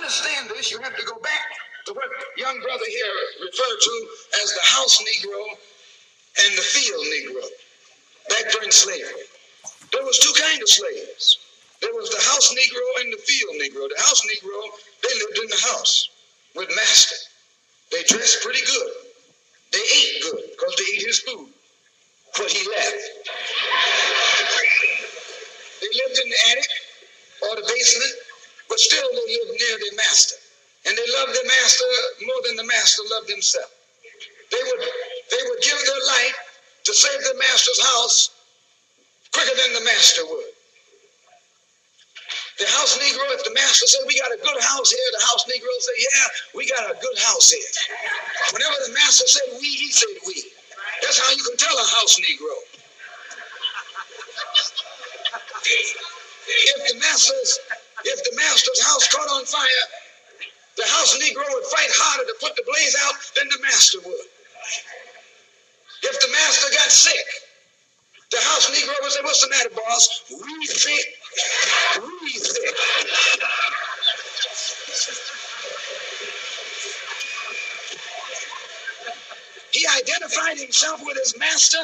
understand this, you have to go back to what young brother here referred to as the house Negro and the field Negro. Back during slavery, there was two kinds of slaves. There was the house Negro and the field Negro. The house Negro, they lived in the house with master. They dressed pretty good. They ate good because they ate his food, what he left. They lived in the attic or the basement, but still they lived near their master. And they loved their master more than the master loved himself. They would give their life to save their master's house quicker than the master would. The house Negro, if the master said, we got a good house here, the house Negro would say, yeah, we got a good house here. Whenever the master said we, he said we. That's how you can tell a house Negro. If the master's house caught on fire, the house Negro would fight harder to put the blaze out than the master would. If the master got sick, the house Negro would say, what's the matter, boss? We sick. We sick. He identified himself with his master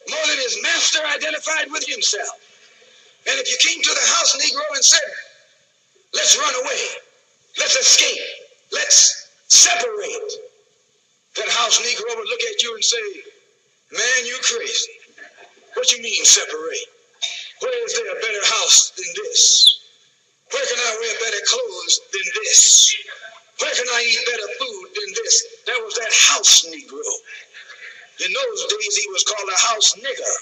more than his master identified with himself. And if you came to the house Negro and said, let's run away, let's escape, let's separate, that house Negro would look at you and say, man, you crazy. What you mean separate? Where is there a better house than this? Where can I wear better clothes than this? Where can I eat better food than this? That was that house Negro. In those days, he was called a house nigger.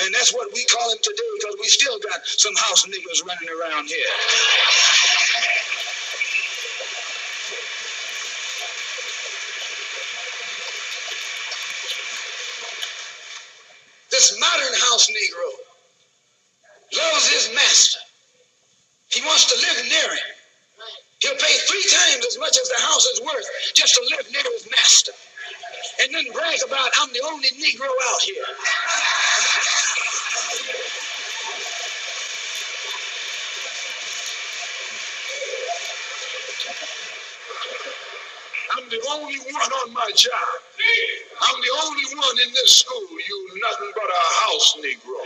And that's what we call him today because we still got some house niggers running around here. This modern house Negro loves his master. He wants to live near him. He'll pay 3 times as much as the house is worth just to live near his master. And then brag about, I'm the only Negro out here. I'm the only one on my job. I'm the only one in this school. You nothing but a house Negro.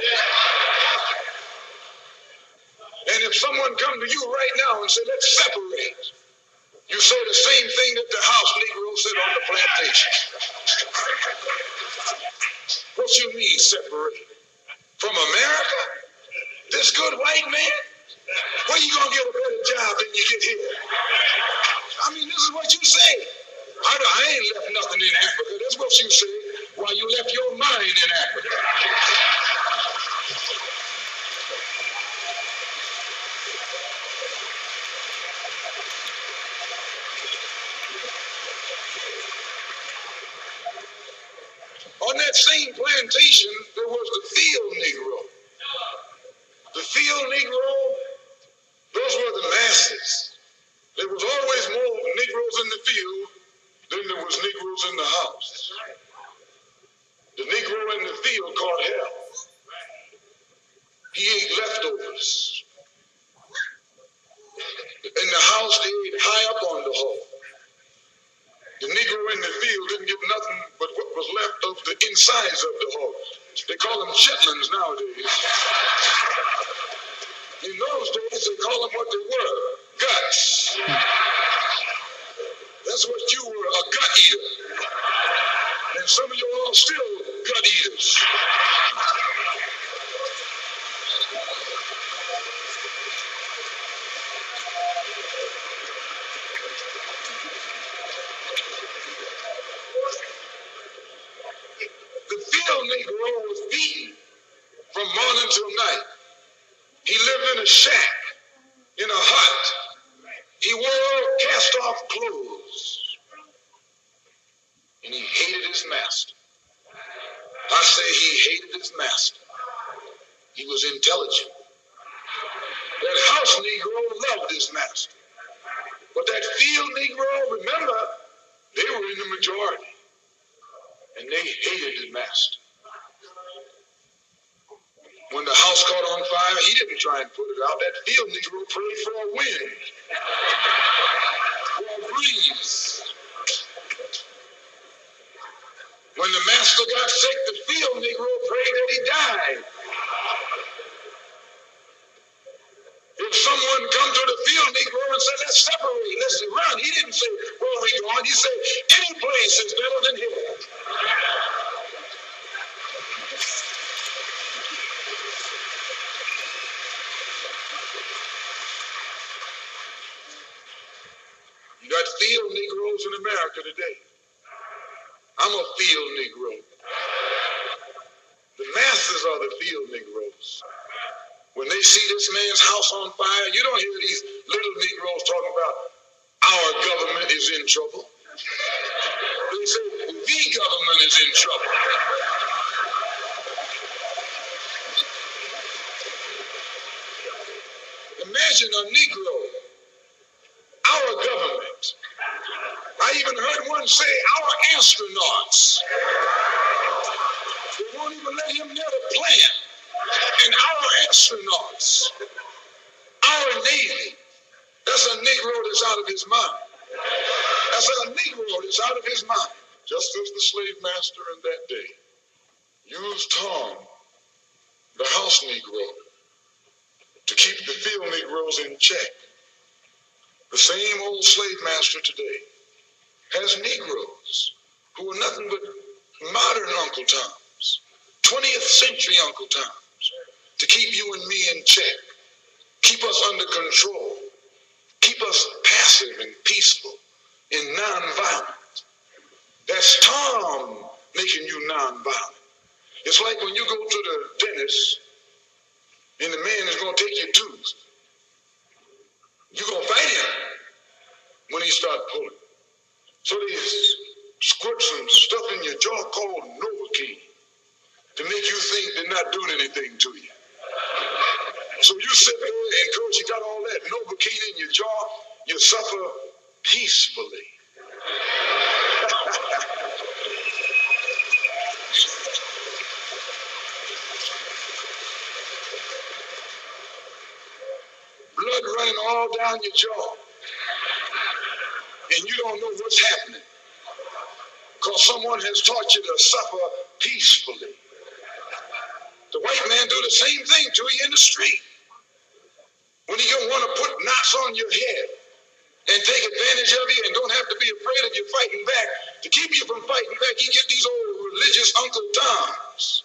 And if someone come to you right now and say, let's separate, you say the same thing that the house Negro said on the plantation. What you mean separate? From America? This good white man? Where you gonna get a better job than you get here? I mean, this is what you say. I ain't left nothing in Africa. That's what you say while you left your mind in Africa. On that same plantation, there was the field Negro. The field Negro, those were the masses. There was always more Negroes in the field than there was Negroes in the house. The Negro in the field caught hell. He ate leftovers. In the house, they ate high up on the hole. The Negro in the field didn't get nothing but what was left of the insides of the hole. They call them chitlins nowadays. In those days, they call them what they were, guts. That's what you were, a gut eater. And some of you all still gut eaters. The field Negro was beaten from morning till night. He lived in a shack, in a hut. He wore cast-off clothes. And he hated his master. I say he hated his master. He was intelligent. That house Negro loved his master. But that field Negro, remember, they were in the majority. And they hated his master. When the house caught on fire, he didn't try and put it out. That field Negro prayed for a wind, for a breeze. When the master got sick, the field Negro prayed that he died. If someone come to the field Negro and said, let's separate, let's run, he didn't say, where are we going? He said, any place is better than here. You got field Negroes in America today. I'm a field Negro. The masses are the field Negroes. When they see this man's house on fire, you don't hear these little Negroes talking about our government is in trouble. They say the government is in trouble. Imagine a Negro, our government. I even heard one say our astronauts. They won't even let him near the plant. And our astronauts, our Navy, that's a Negro that's out of his mind. That's a Negro that's out of his mind. Just as the slave master in that day used Tom, the house Negro, to keep the field Negroes in check, the same old slave master today has Negroes who are nothing but modern Uncle Toms, 20th century Uncle Toms, to keep you and me in check, keep us under control, keep us passive and peaceful and nonviolent. That's Tom making you nonviolent. It's like when you go to the dentist and the man is going to take your tooth. You're going to fight him when he starts pulling. So they squirt some stuff in your jaw called Novocaine to make you think they're not doing anything to you. So you sit there and because you got all that Novocaine in your jaw, you suffer peacefully. Blood running all down your jaw. And you don't know what's happening. Because someone has taught you to suffer peacefully. The white man do the same thing to you in the street. When he don't want to put knots on your head and take advantage of you and don't have to be afraid of you fighting back. To keep you from fighting back, he get these old religious Uncle Toms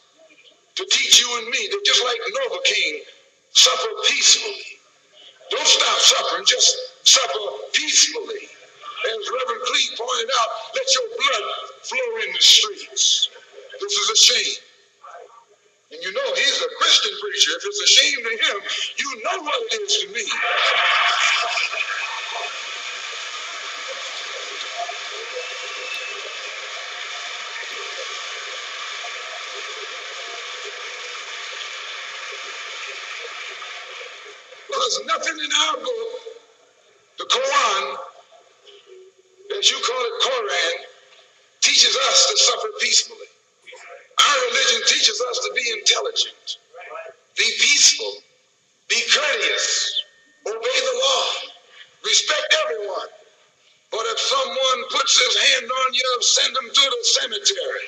to teach you and me that just like Novocaine, suffer peacefully. Don't stop suffering, just suffer peacefully. As Reverend Cleet pointed out, let your blood flow in the streets. This is a shame. And you know, he's a Christian preacher. If it's a shame to him, you know what it is to me. There's nothing in our book, the Quran, as you call it, Koran, teaches us to suffer peacefully. Our religion teaches us to be intelligent, be peaceful, be courteous, obey the law, respect everyone. But if someone puts his hand on you, send him to the cemetery.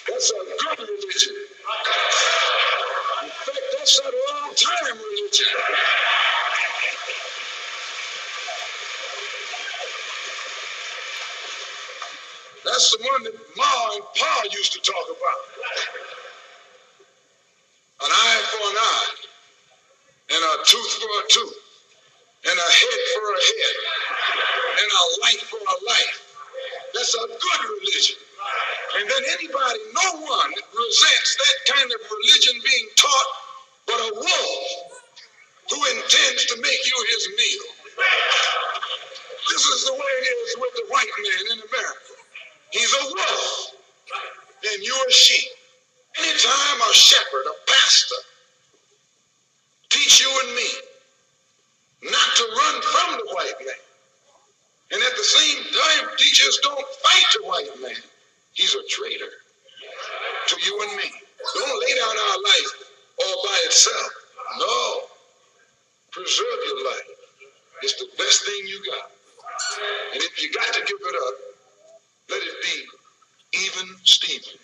That's a good religion. In fact, that's an all-time religion. That's the one that Ma and Pa used to talk about. An eye for an eye, and a tooth for a tooth, and a head for a head, and a life for a life. That's a good religion. And then anybody, no one resents that kind of religion being taught but a wolf who intends to make you his meal. This is the way it is with the white man in America. He's a wolf, and you're a sheep. Anytime a shepherd, a pastor, teach you and me not to run from the white man. And at the same time, teachers don't fight the white man. He's a traitor to you and me. Don't lay down our life all by itself. No. Preserve your life. It's the best thing you got. And if you got to give it up, let it be even Stephen.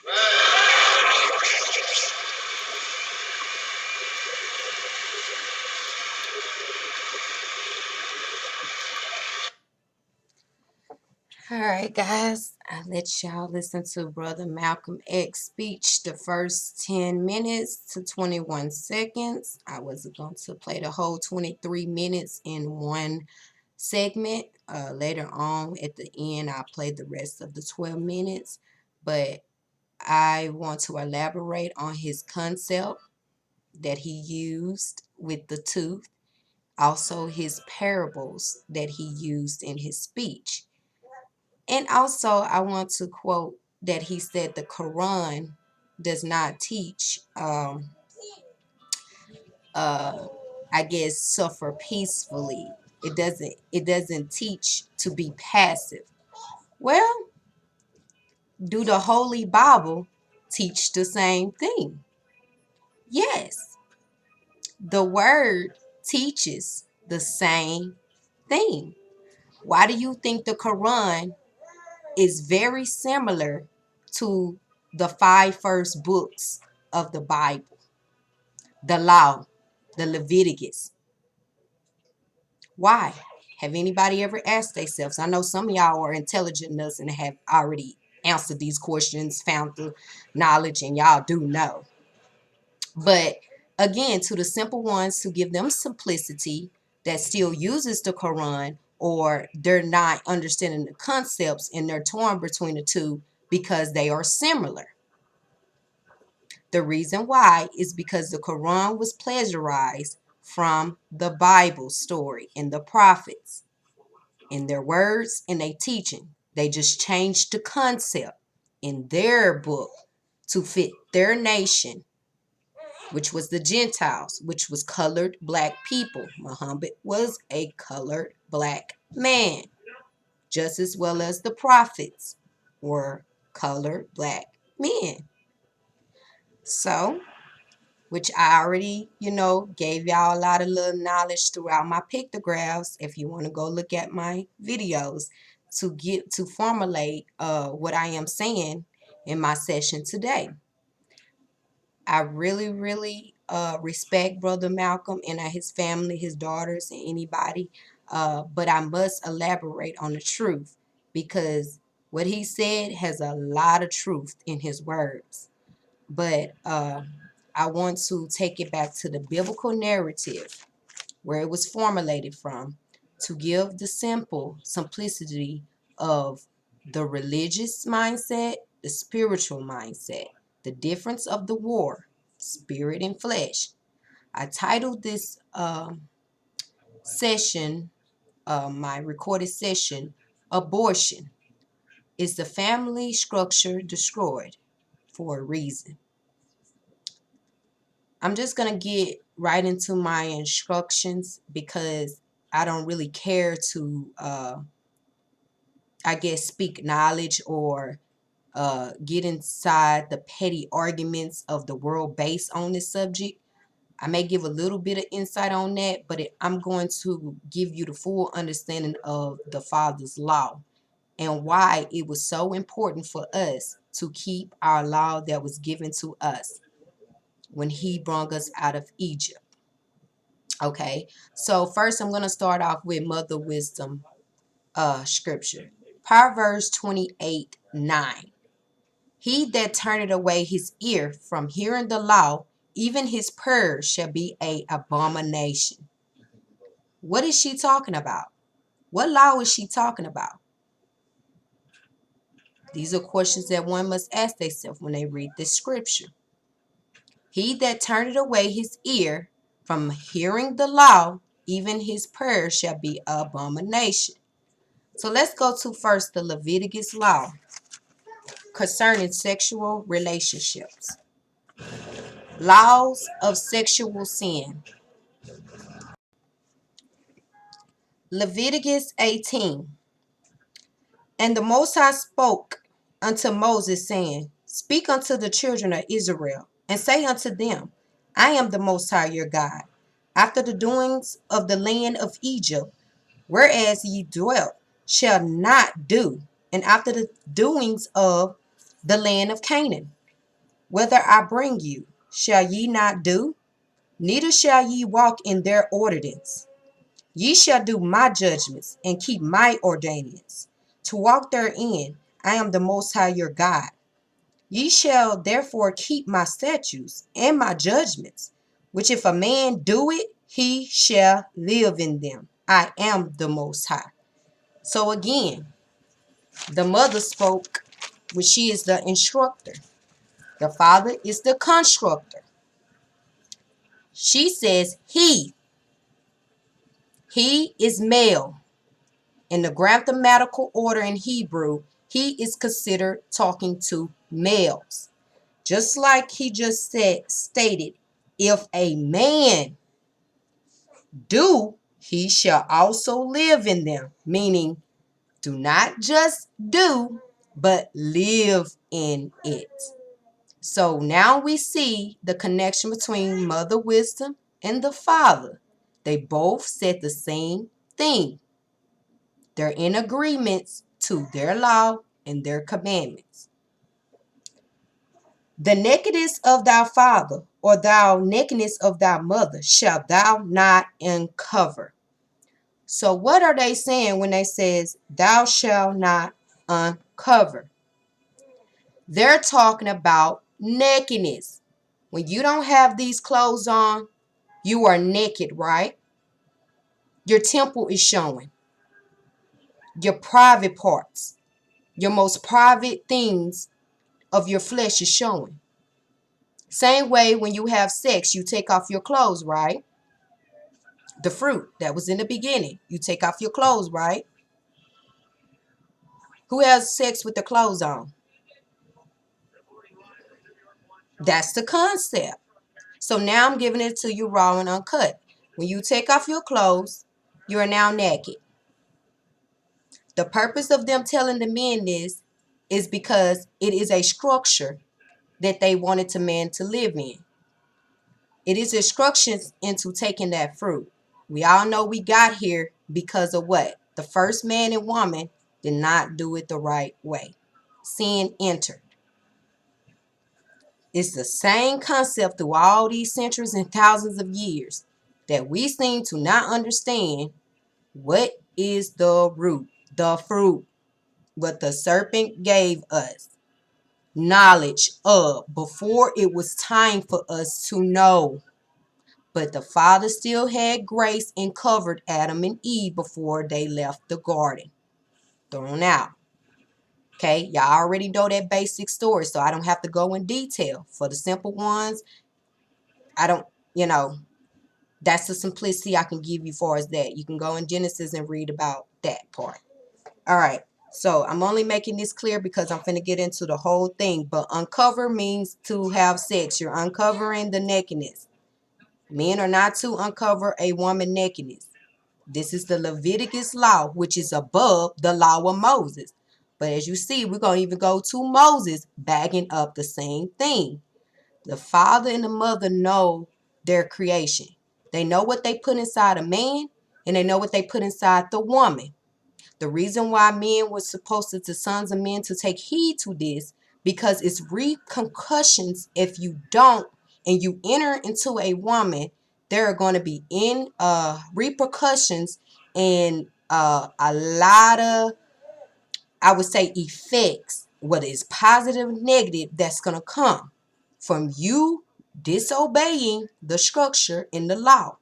All right, guys, I let y'all listen to Brother Malcolm X speech the first 10 minutes to 21 seconds. I was going to play the whole 23 minutes in one segment. Later on at the end, I'll play the rest of the 12 minutes. But I want to elaborate on his concept that he used with the tooth, also his parables that he used in his speech. And also, I want to quote that he said the Quran does not teach, I guess, suffer peacefully. It doesn't teach to be passive. Well, do the Holy Bible teach the same thing? Yes, the Word teaches the same thing. Why do you think the Quran is very similar to the 5 first books of the Bible, the law, the Leviticus? Why? Have anybody ever asked themselves? I know some of y'all are intelligent enough and have already answered these questions, found the knowledge, and y'all do know. But again, to the simple ones who give them simplicity that still uses the Quran, or they're not understanding the concepts and they're torn between the two because they are similar. The reason why is because the Quran was plagiarized from the Bible story and the prophets in their words and their teaching. They just changed the concept in their book to fit their nation, which was the Gentiles, which was colored black people. Muhammad was a colored black man, just as well as the prophets were colored black men. So, which I already, gave y'all a lot of little knowledge throughout my pictographs. If you want to go look at my videos to formulate what I am saying in my session today. I really, really respect Brother Malcolm and his family, his daughters, and anybody. But I must elaborate on the truth because what he said has a lot of truth in his words. But I want to take it back to the biblical narrative where it was formulated from to give the simplicity of the religious mindset, the spiritual mindset, the difference of the war, spirit and flesh. I titled this session, my recorded session, Abortion. Is the family structure destroyed for a reason? I'm just going to get right into my instructions because I don't really care to, I guess, speak knowledge or get inside the petty arguments of the world based on this subject. I may give a little bit of insight on that, but I'm going to give you the full understanding of the Father's law and why it was so important for us to keep our law that was given to us when He brought us out of Egypt. Okay, so first I'm going to start off with Mother Wisdom scripture. Proverbs 28:9. He that turneth away his ear from hearing the law, even his prayers shall be a abomination. What is she talking about? What law is she talking about? These are questions that one must ask themselves when they read this scripture. He that turneth away his ear from hearing the law, even his prayers shall be abomination. So let's go to first the Leviticus law concerning sexual relationships. Laws of sexual sin. Leviticus 18. And the Most High spoke unto Moses, saying, Speak unto the children of Israel, and say unto them, I am the Most High your God. After the doings of the land of Egypt, whereas ye dwelt, shall not do, and after the doings of the land of Canaan, whither I bring you, shall ye not do, neither shall ye walk in their ordinance. Ye shall do my judgments and keep my ordinance, to walk therein. I am the Most High your God. Ye shall therefore keep my statutes and my judgments, which if a man do it, he shall live in them. I am the Most High. So again, the mother spoke, which she is the instructor. The father is the constructor. She says he is male. In the grammatical order in Hebrew, he is considered talking to males. Just like he just stated, if a man do, he shall also live in them. Meaning, do not just do, but live in it. So now we see the connection between mother wisdom and the father. They both said the same thing. They're in agreements to their law and their commandments. The nakedness of thy father, or thou nakedness of thy mother, shalt thou not uncover. So what are they saying when they says thou shalt not uncover? They're talking about nakedness. When you don't have these clothes on, you are naked, right? Your temple is showing. Your private parts, your most private things of your flesh is showing. Same way when you have sex, you take off your clothes, right? The fruit that was in the beginning, you take off your clothes, right? Who has sex with the clothes on? That's the concept. So now I'm giving it to you raw and uncut. When you take off your clothes, you are now naked. The purpose of them telling the men this is because it is a structure that they wanted the man to live in. It is instructions into taking that fruit. We all know we got here because of what? The first man and woman did not do it the right way. Sin entered. It's the same concept through all these centuries and thousands of years that we seem to not understand what is the root, the fruit, what the serpent gave us knowledge of before it was time for us to know. But the Father still had grace and covered Adam and Eve before they left the garden. Thrown out. Okay, y'all already know that basic story, so I don't have to go in detail. For the simple ones, I don't, that's the simplicity I can give you far as that. You can go in Genesis and read about that part. All right, so I'm only making this clear because I'm finna get into the whole thing. But uncover means to have sex. You're uncovering the nakedness. Men are not to uncover a woman nakedness. This is the Leviticus law, which is above the law of Moses. But as you see, we're going to even go to Moses backing up the same thing. The father and the mother know their creation. They know what they put inside a man, and they know what they put inside the woman. The reason why men were supposed to, the sons of men, to take heed to this, because it's repercussions if you don't, and you enter into a woman, there are going to be repercussions and a lot of, I would say, effects, whether it's positive or negative, that's going to come from you disobeying the structure in the law.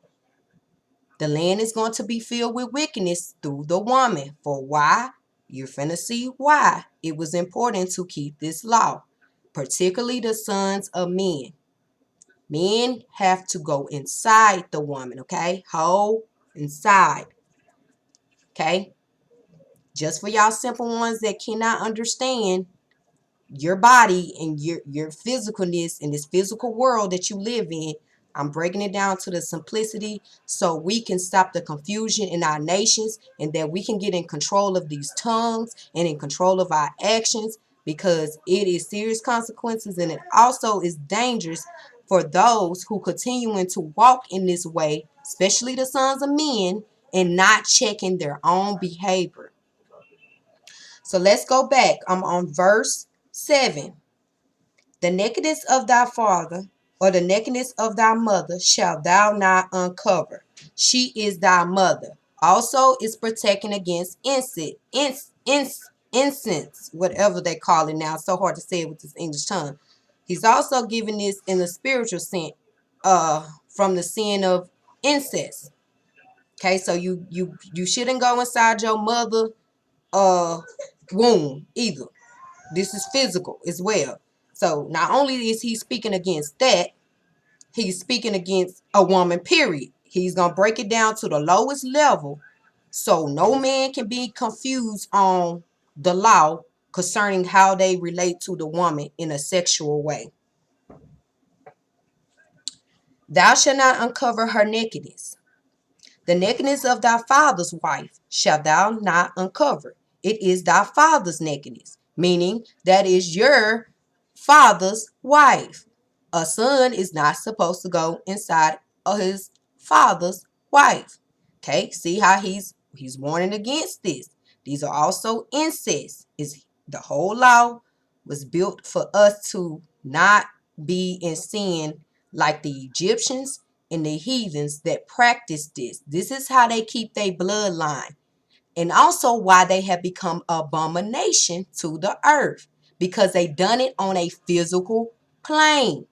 The land is going to be filled with wickedness through the woman. For why? You're finna see why it was important to keep this law, particularly the sons of men. Men have to go inside the woman, okay? Whole inside, okay? Just for y'all simple ones that cannot understand your body and your physicalness in this physical world that you live in, I'm breaking it down to the simplicity so we can stop the confusion in our nations and that we can get in control of these tongues and in control of our actions, because it is serious consequences and it also is dangerous for those who continuing to walk in this way, especially the sons of men, and not checking their own behavior. So let's go back. I'm on verse 7. The nakedness of thy father or the nakedness of thy mother shalt thou not uncover. She is thy mother. Also is protecting against incense, whatever they call it now. It's so hard to say it with this English tongue. He's also giving this in the spiritual sense, from the sin of incest. Okay, so you shouldn't go inside your mother womb either. This is physical as well. So not only is he speaking against that, he's speaking against a woman, period. He's going to break it down to the lowest level so no man can be confused on the law concerning how they relate to the woman in a sexual way. Thou shalt not uncover her nakedness. The nakedness of thy father's wife shalt thou not uncover. It is thy father's nakedness, meaning that is your father's wife. A son is not supposed to go inside of his father's wife. Okay, see how he's warning against this. These are also incest. Is the whole law was built for us to not be in sin like the Egyptians and the heathens that practice this. This is how they keep their bloodline. And also why they have become abomination to the earth. Because they done it on a physical plane.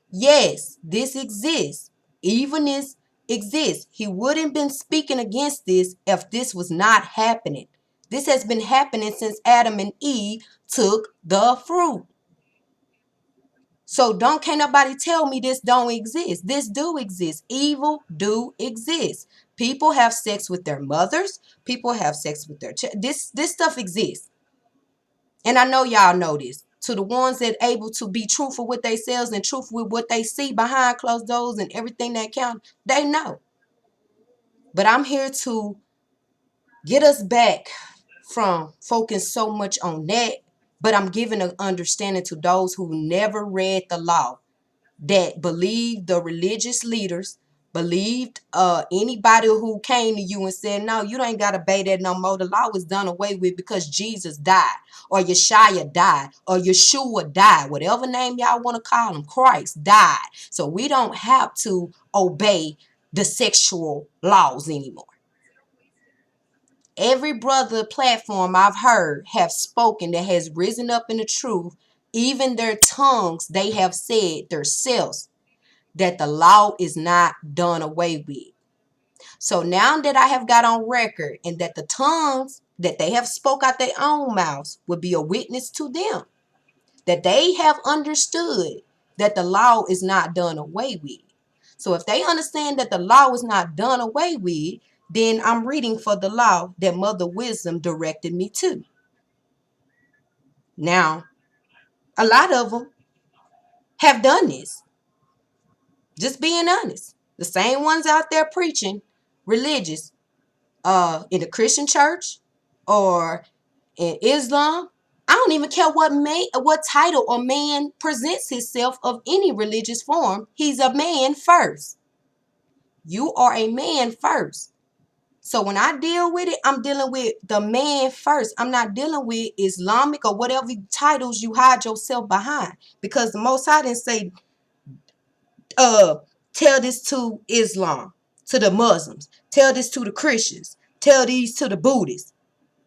Yes, this exists. Evenness exists. He wouldn't been speaking against this if this was not happening. This has been happening since Adam and Eve took the fruit. So can't nobody tell me this don't exist. This do exist. Evil do exist. People have sex with their mothers. People have sex with their this stuff exists. And I know y'all know this. To the ones that able to be truthful with themselves and truthful with what they see behind closed doors and everything that counts, they know. But I'm here to get us back from focusing so much on that. But I'm giving an understanding to those who never read the law, that believed the religious leaders, believed anybody who came to you and said, no, you ain't got to obey that no more. The law was done away with because Jesus died, or Yeshua died, or Yeshua died, whatever name y'all want to call him. Christ died. So we don't have to obey the sexual laws anymore. Every brother platform I've heard have spoken that has risen up in the truth, even their tongues, they have said themselves that the law is not done away with. So now that I have got on record and that the tongues that they have spoke out their own mouths would be a witness to them, that they have understood that the law is not done away with. So if they understand that the law is not done away with, then I'm reading for the law that Mother Wisdom directed me to. Now, a lot of them have done this. Just being honest. The same ones out there preaching religious in the Christian church or in Islam. I don't even care what title or man presents himself of any religious form. He's a man first. You are a man first. So when I deal with it, I'm dealing with the man first. I'm not dealing with Islamic or whatever titles you hide yourself behind. Because the Most High didn't say, tell this to Islam, to the Muslims, tell this to the Christians, tell these to the Buddhists.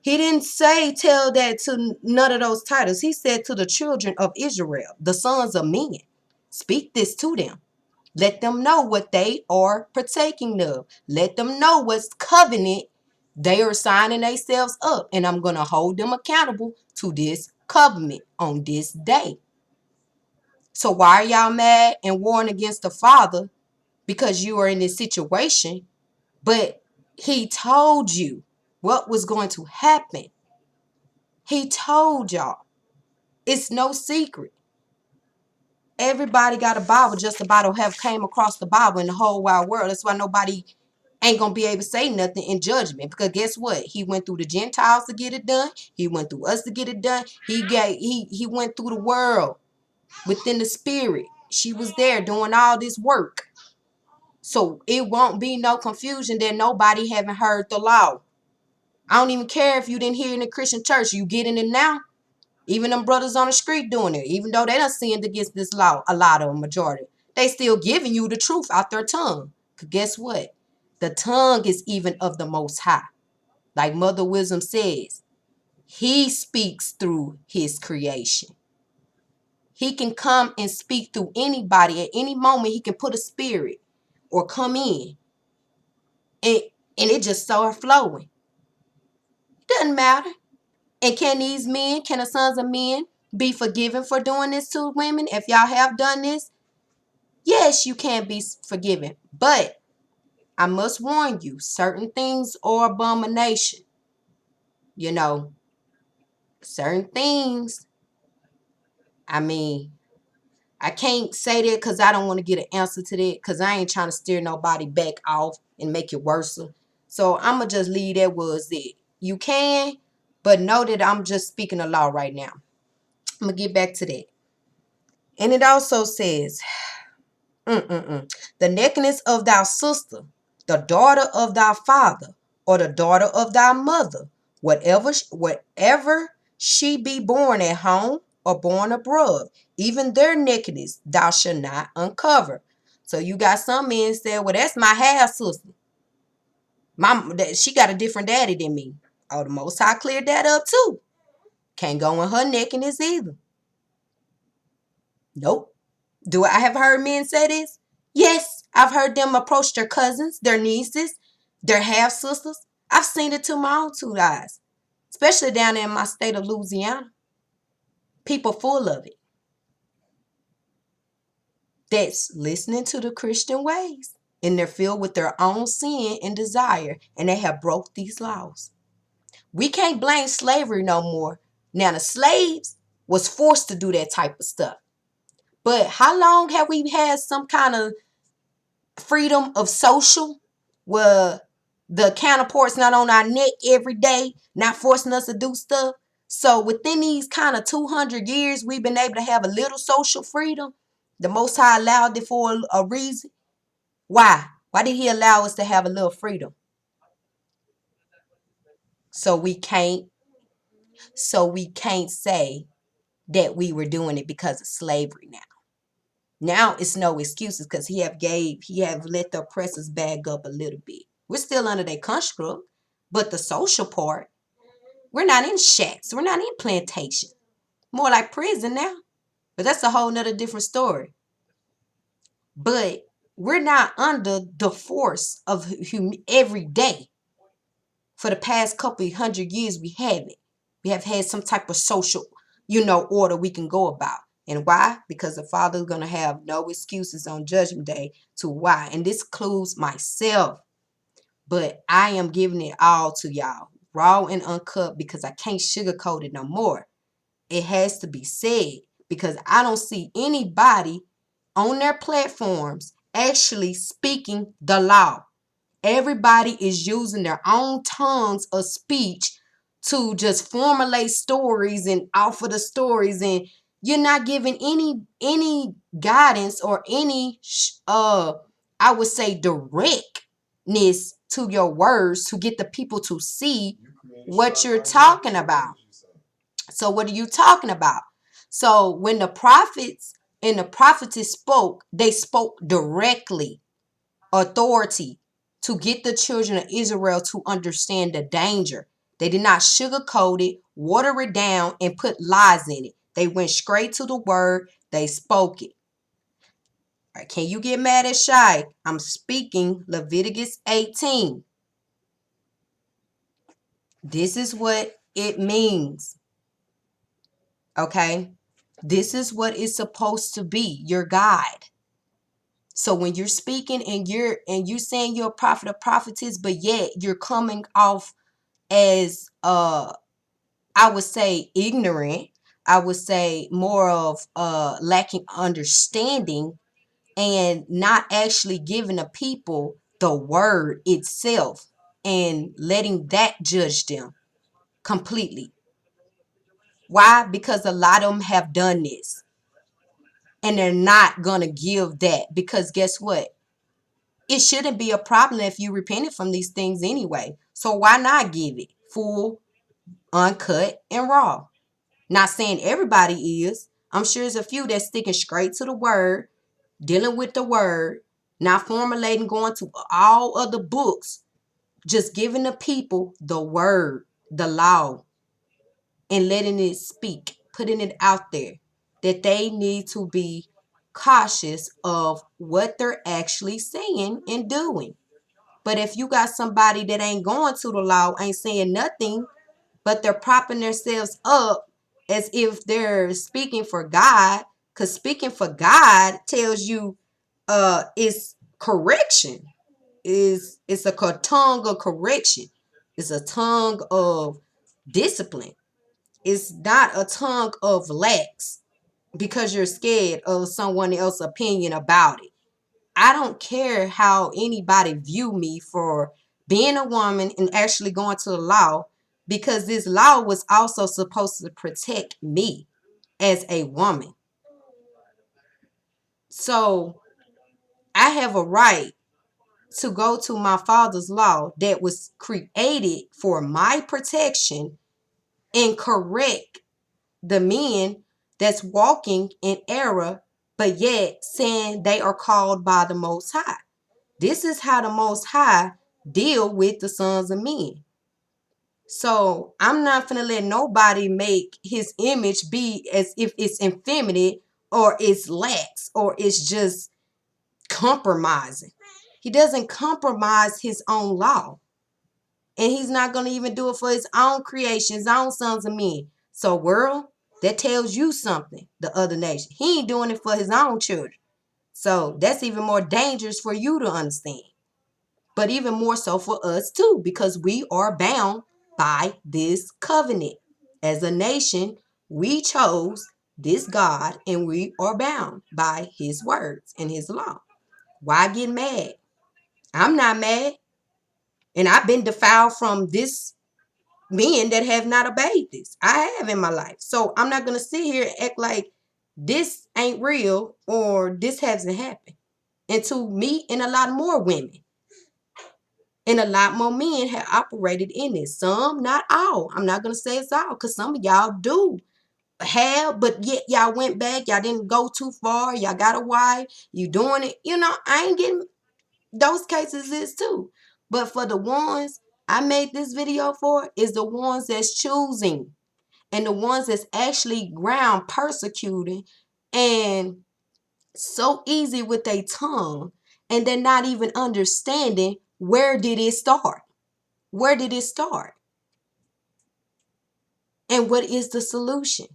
He didn't say tell that to none of those titles. He said to the children of Israel, the sons of men. Speak this to them. Let them know what they are partaking of. Let them know what's covenant they are signing themselves up. And I'm going to hold them accountable to this covenant on this day. So why are y'all mad and warring against the Father? Because you are in this situation. But he told you what was going to happen. He told y'all. It's no secret. Everybody got a Bible just about to have came across the Bible in the whole wide world. That's why nobody ain't gonna be able to say nothing in judgment, because guess what? He went through the Gentiles to get it done. He went through us to get it done. He went through the world within the spirit. She was there doing all this work. So it won't be no confusion that nobody haven't heard the law. I don't even care if you didn't hear it in the Christian church. You getting it now. Even them brothers on the street doing it. Even though they done sinned against this law, a lot of them, majority. They still giving you the truth out their tongue. Because guess what? The tongue is even of the Most High. Like Mother Wisdom says, he speaks through his creation. He can come and speak through anybody. At any moment, he can put a spirit or come in. And it just start flowing. Doesn't matter. And can the sons of men be forgiven for doing this to women? If y'all have done this, yes, you can be forgiven. But I must warn you, certain things are abomination. You know, certain things, I mean, I can't say that because I don't want to get an answer to that, because I ain't trying to steer nobody back off and make it worse. So I'm going to just leave that was it. You can, but know that I'm just speaking the law right now. I'm going to get back to that. And it also says, the nakedness of thy sister, the daughter of thy father, or the daughter of thy mother, whatever she be born at home or born abroad, even their nakedness thou shalt not uncover. So you got some men say, well, that's my half sister. She got a different daddy than me. Oh, the Most High cleared that up too. Can't go in her nakedness either. Nope. Do I have heard men say this? Yes, I've heard them approach their cousins, their nieces, their half-sisters. I've seen it to my own two eyes, especially down in my state of Louisiana. People full of it. That's listening to the Christian ways. And they're filled with their own sin and desire, and they have broke these laws. We can't blame slavery no more. Now, the slaves was forced to do that type of stuff. But how long have we had some kind of freedom of social where the counterpart's not on our neck every day, not forcing us to do stuff? So within these kind of 200 years, we've been able to have a little social freedom. The Most High allowed it for a reason. Why? Why did he allow us to have a little freedom? So we can't say that we were doing it because of slavery now. Now it's no excuses, because he have let the oppressors bag up a little bit. We're still under their construct, but the social part, we're not in shacks. We're not in plantation. More like prison now. But that's a whole nother different story. But we're not under the force of every day. For the past couple 100 years, we haven't. We have had some type of social, order we can go about. And why? Because the Father is going to have no excuses on Judgment Day to why. And this includes myself. But I am giving it all to y'all, raw and uncut, because I can't sugarcoat it no more. It has to be said, because I don't see anybody on their platforms actually speaking the law. Everybody is using their own tongues of speech to just formulate stories and offer the stories, and you're not giving any guidance or any I would say directness to your words to get the people to see what you're talking about. So what are you talking about? So when the prophets and the prophetess spoke, they spoke directly, authority, to get the children of Israel to understand the danger. They did not sugarcoat it, water it down, and put lies in it. They went straight to the word. They spoke it. All right, can you get mad at Shai? I'm speaking Leviticus 18. This is what it means. Okay? This is what it's supposed to be, your guide. So when you're speaking and you're saying you're a prophet or prophetess, but yet you're coming off as I would say ignorant, I would say, more of lacking understanding and not actually giving the people the word itself and letting that judge them completely. Why? Because a lot of them have done this and they're not going to give that, because guess what? It shouldn't be a problem if you repented from these things anyway. So why not give it full, uncut, and raw? Not saying everybody is. I'm sure there's a few that's sticking straight to the word, dealing with the word, not formulating, going to all other books, just giving the people the word, the law, and letting it speak, putting it out there that they need to be cautious of what they're actually saying and doing. But if you got somebody that ain't going to the law, ain't saying nothing, but they're propping themselves up as if they're speaking for God, because speaking for God tells you it's correction. It's a tongue of correction. It's a tongue of discipline. It's not a tongue of lax because you're scared of someone else's opinion about it. I don't care how anybody view me for being a woman and actually going to the law, because this law was also supposed to protect me as a woman. So I have a right to go to my father's law that was created for my protection and correct the men that's walking in error, but yet saying they are called by the Most High. This is how the Most High deal with the sons of men. So I'm not gonna let nobody make his image be as if it's effeminate or it's lax or it's just compromising. He doesn't compromise his own law. And he's not going to even do it for his own creation, his own sons of men. So, world, that tells you something, the other nation. He ain't doing it for his own children. So, that's even more dangerous for you to understand. But even more so for us, too, because we are bound by this covenant. As a nation, we chose this God and we are bound by his words and his law. Why get mad? I'm not mad. And I've been defiled from this men that have not obeyed this. I have in my life. So I'm not going to sit here and act like this ain't real or this hasn't happened. And to me and a lot more women and a lot more men have operated in this. Some, not all. I'm not going to say it's all, because some of y'all do have, but yet y'all went back. Y'all didn't go too far. Y'all got a wife. You doing it. I ain't getting, those cases is too. But for the ones I made this video for is the ones that's choosing and the ones that's actually ground persecuting and so easy with their tongue, and they're not even understanding where did it start? Where did it start? And what is the solution?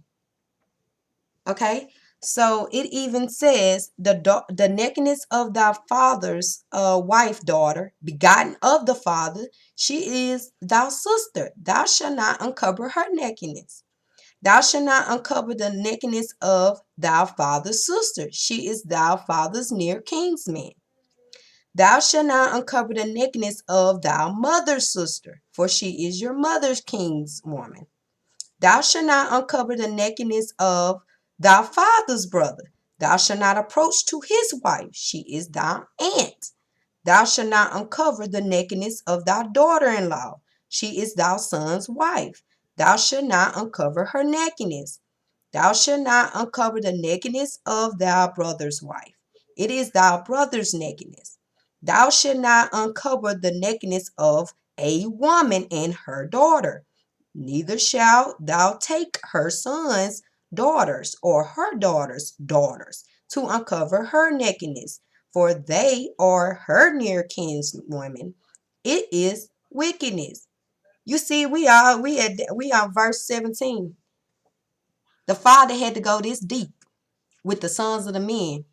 Okay? So it even says the nakedness of thy father's wife, daughter, begotten of the father, she is thy sister. Thou shalt not uncover her nakedness. Thou shalt not uncover the nakedness of thy father's sister. She is thy father's near kinsman. Thou shalt not uncover the nakedness of thy mother's sister, for she is your mother's kinswoman. Thou shalt not uncover the nakedness of thy father's brother. Thou shalt not approach to his wife. She is thy aunt. Thou shalt not uncover the nakedness of thy daughter-in-law. She is thy son's wife. Thou shalt not uncover her nakedness. Thou shalt not uncover the nakedness of thy brother's wife. It is thy brother's nakedness. Thou shalt not uncover the nakedness of a woman and her daughter. Neither shalt thou take her son's daughters or her daughter's daughters to uncover her nakedness, for they are her near kinswomen. It is wickedness. You see, we are verse 17. The father had to go this deep with the sons of the men.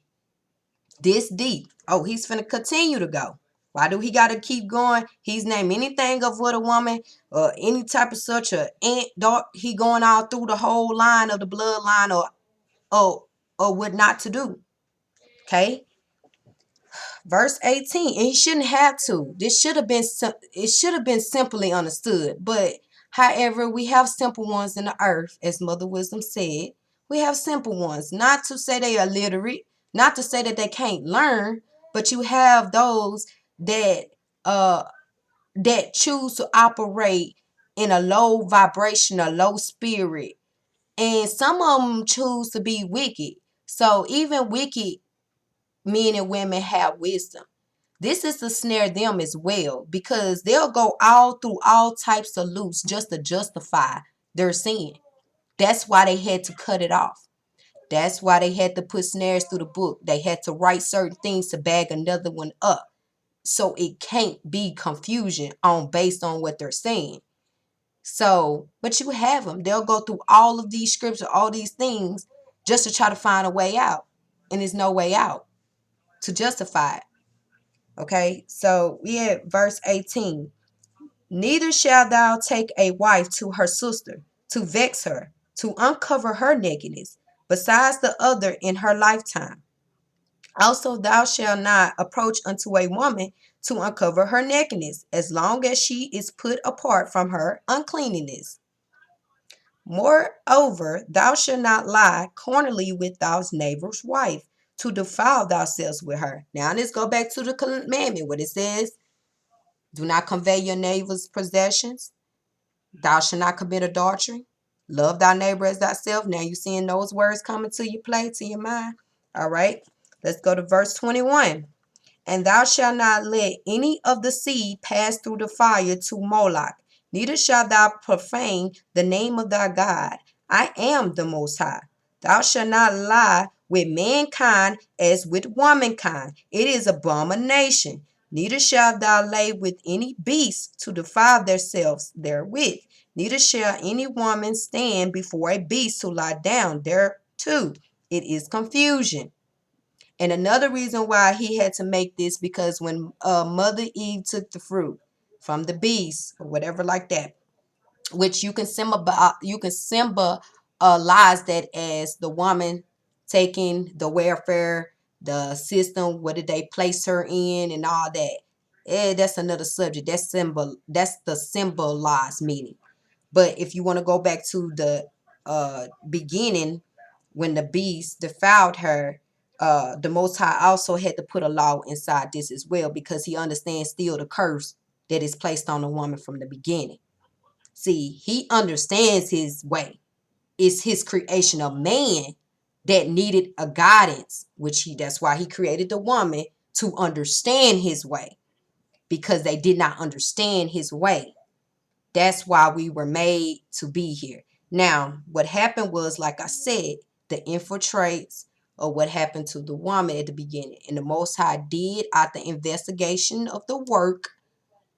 This deep. Oh, he's finna continue to go. Why do he got to keep going? He's named anything of what a woman or any type of such a ant, dog. He going all through the whole line of the bloodline or what not to do. Okay. Verse 18, and he shouldn't have to. This should have been, it should have been simply understood. But however, we have simple ones in the earth, as Mother Wisdom said. We have simple ones. Not to say they are illiterate, not to say that they can't learn, but you have those that that choose to operate in a low vibration, a low spirit. And some of them choose to be wicked. So even wicked men and women have wisdom. This is to snare them as well, because they'll go all through all types of loops just to justify their sin. That's why they had to cut it off. That's why they had to put snares through the book. They had to write certain things to bag another one up. So it can't be confusion on based on what they're saying. So, but you have them. They'll go through all of these scriptures, all these things, just to try to find a way out. And there's no way out to justify it. Okay, so we have verse 18. Neither shalt thou take a wife to her sister, to vex her, to uncover her nakedness, besides the other in her lifetime. Also thou shalt not approach unto a woman to uncover her nakedness, as long as she is put apart from her uncleanness. Moreover, thou shalt not lie carnally with thy neighbor's wife, to defile thyself with her. Now let's go back to the commandment, what it says. Do not convey your neighbor's possessions. Thou shalt not commit adultery. Love thy neighbor as thyself. Now you seeing those words coming to your play, to your mind. All right. Let's go to verse 21. And thou shalt not let any of the seed pass through the fire to Moloch. Neither shalt thou profane the name of thy God. I am the Most High. Thou shalt not lie with mankind as with womankind. It is abomination. Neither shalt thou lay with any beast to defile themselves therewith. Neither shall any woman stand before a beast to lie down thereto. It is confusion. And another reason why he had to make this, because when Mother Eve took the fruit from the beast or whatever like that, which you can symbolize that as the woman taking the welfare, the system, what did they place her in, and all that. That's another subject. That's the symbolized meaning. But if you want to go back to the beginning, when the beast defiled her, the Most High also had to put a law inside this as well, because he understands still the curse that is placed on the woman from the beginning. See, he understands his way. It's his creation of man that needed a guidance, that's why he created the woman to understand his way, because they did not understand his way. That's why we were made to be here. Now, what happened was, like I said, the infiltrates or what happened to the woman at the beginning. And the Most High did, at the investigation of the work,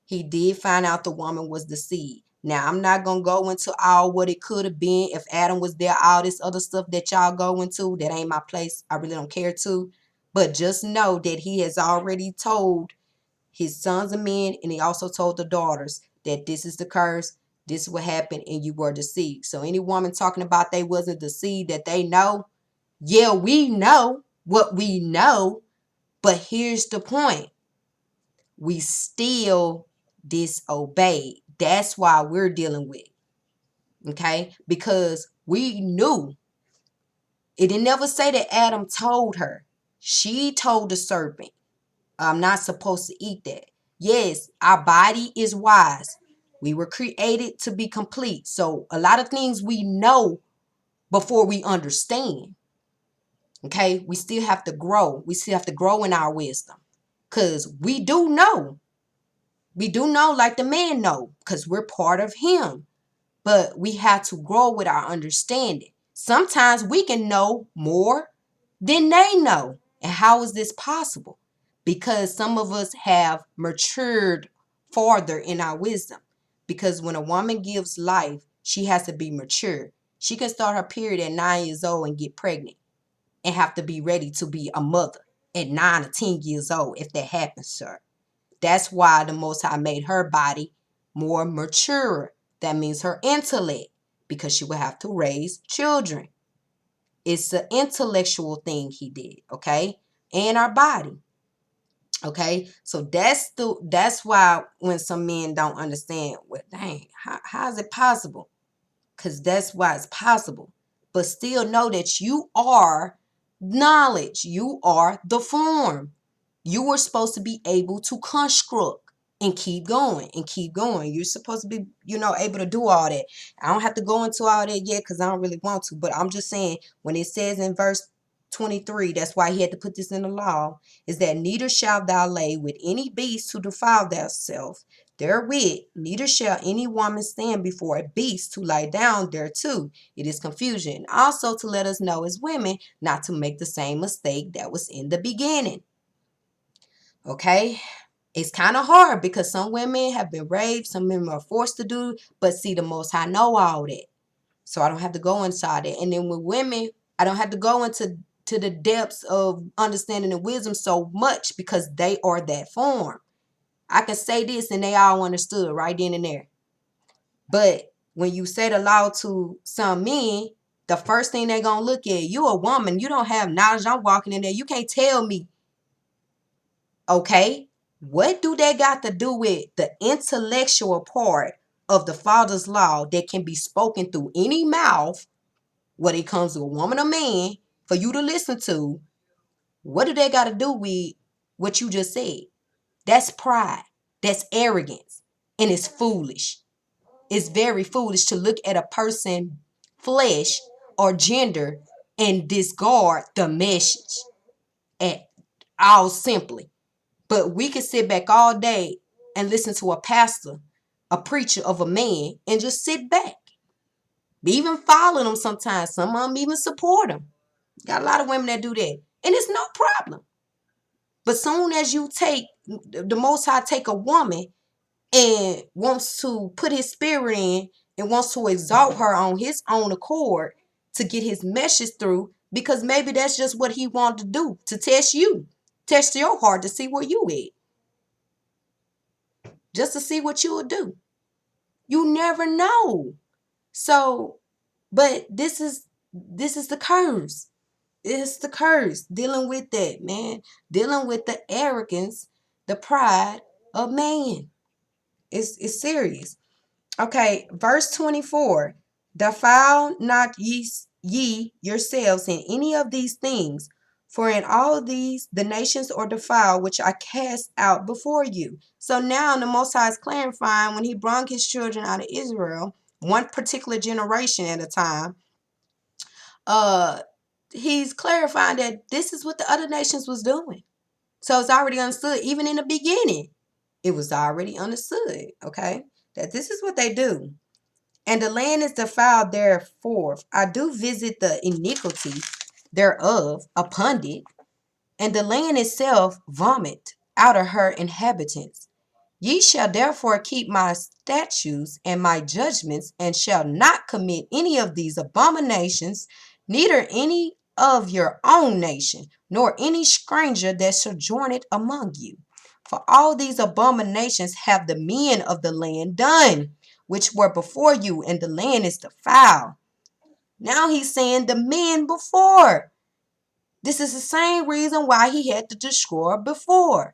he did find out the woman was the seed. Now, I'm not going to go into all what it could have been if Adam was there, all this other stuff that y'all go into. That ain't my place. I really don't care to. But just know that he has already told his sons and men, and he also told the daughters that this is the curse, this is what happened, and you were the seed. So any woman talking about they wasn't the seed that they know, yeah, we know what we know, but here's the point. We still disobeyed. That's why we're dealing with, okay? Because we knew. It didn't never say that Adam told her. She told the serpent, I'm not supposed to eat that. Yes, our body is wise. We were created to be complete. So a lot of things we know before we understand. Okay, we still have to grow. We still have to grow in our wisdom. Because we do know. We do know like the man know. Because we're part of him. But we have to grow with our understanding. Sometimes we can know more than they know. And how is this possible? Because some of us have matured farther in our wisdom. Because when a woman gives life, she has to be mature. She can start her period at 9 years old and get pregnant and have to be ready to be a mother at 9 or 10 years old if that happens, sir. That's why the Most High made her body more mature. That means her intellect, because she would have to raise children. It's an intellectual thing he did, okay? And our body. Okay, so that's why when some men don't understand, well, dang, how is it possible? Because that's why it's possible. But still know that you are knowledge. You are the form. You were supposed to be able to construct and keep going and keep going. You're supposed to be, able to do all that. I don't have to go into all that yet because I don't really want to. But I'm just saying, when it says in verse 23, that's why he had to put this in the law, is that neither shalt thou lay with any beast to defile thyself therewith, neither shall any woman stand before a beast to lie down thereto. It is confusion. Also to let us know as women not to make the same mistake that was in the beginning. Okay? It's kind of hard because some women have been raped, some women are forced to do, but see, the Most High know all that. So I don't have to go inside it. And then with women, I don't have to go into the depths of understanding and wisdom so much because they are that form. I can say this and they all understood right then and there. But when you say the law to some men, the first thing they're going to look at, you a woman, you don't have knowledge. I'm walking in there. You can't tell me. Okay, what do they got to do with the intellectual part of the Father's law that can be spoken through any mouth, whether it comes to a woman or man, for you to listen to? What do they got to do with what you just said? That's pride. That's arrogance. And it's foolish. It's very foolish to look at a person's flesh or gender and discard the message at all simply. But we can sit back all day and listen to a pastor, a preacher of a man, and just sit back. Even follow them sometimes. Some of them even support them. Got a lot of women that do that. And it's no problem. But soon as you take, the Most High take a woman and wants to put his spirit in and wants to exalt her on his own accord to get his message through, because maybe that's just what he wanted to do, to test you, test your heart to see where you at, just to see what you would do. You never know. So, but this is the curse. It's the curse, dealing with that, man, dealing with the arrogance, the pride of man. It's serious. Okay, verse 24. Defile not ye yourselves in any of these things, for in all these the nations are defiled, which I cast out before you. So now the Most High is clarifying, when he brought his children out of Israel, one particular generation at a time, he's clarifying that this is what the other nations was doing. So it's already understood, even in the beginning. It was already understood, okay, that this is what they do. And the land is defiled therefore. I do visit the iniquity thereof upon it, and the land itself vomit out of her inhabitants. Ye shall therefore keep my statutes and my judgments, and shall not commit any of these abominations, neither any of your own nation, nor any stranger that sojourneth among you. For all these abominations have the men of the land done, which were before you, and the land is defiled. Now he's saying the men before. This is the same reason why he had to destroy before.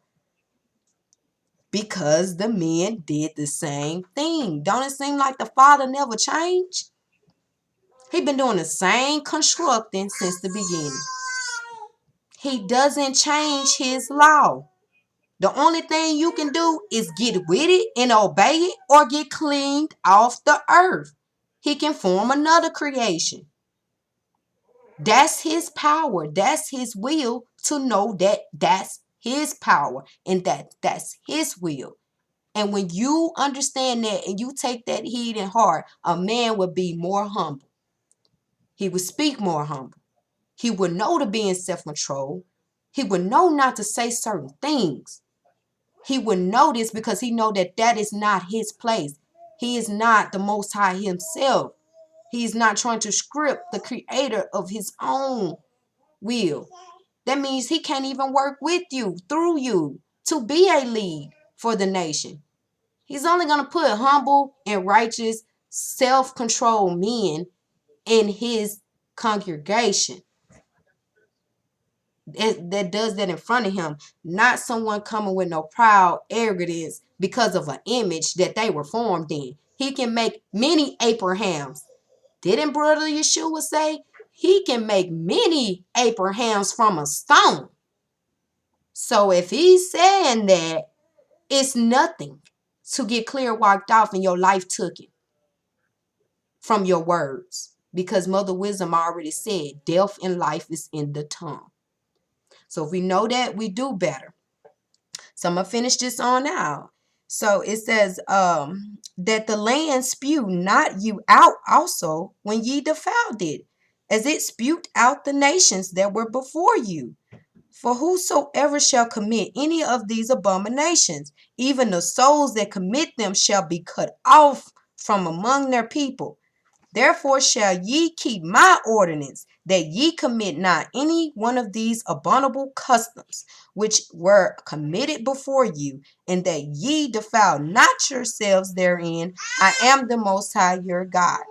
Because the men did the same thing. Don't it seem like the Father never changed? He been doing the same constructing since the beginning. He doesn't change his law. The only thing you can do is get with it and obey it, or get cleaned off the earth. He can form another creation. That's his power. That's his will, to know that that's his power and that's his will. And when you understand that and you take that heed in heart, a man would be more humble. He would speak more humble. He would know to be in self-control. He would know not to say certain things. He would know this because he know that that is not his place. He is not the Most High himself. He's not trying to script the creator of his own will. That means he can't even work with you, through you, to be a lead. for the nation. He's only going to put humble and righteous, self-controlled men in his congregation that does that in front of him, not someone coming with no proud arrogance because of an image that they were formed in. He can make many Abrahams. Didn't Brother Yeshua say he can make many Abrahams from a stone? So if he's saying that, it's nothing to get clear walked off and your life took it from your words. Because Mother Wisdom already said death and life is in the tongue. So if we know that, we do better. So I'm going to finish this on out. So it says that the land spewed not you out also when ye defiled it, as it spewed out the nations that were before you. For whosoever shall commit any of these abominations, even the souls that commit them shall be cut off from among their people. Therefore shall ye keep my ordinance, that ye commit not any one of these abominable customs, which were committed before you, and that ye defile not yourselves therein. I am the Most High your God.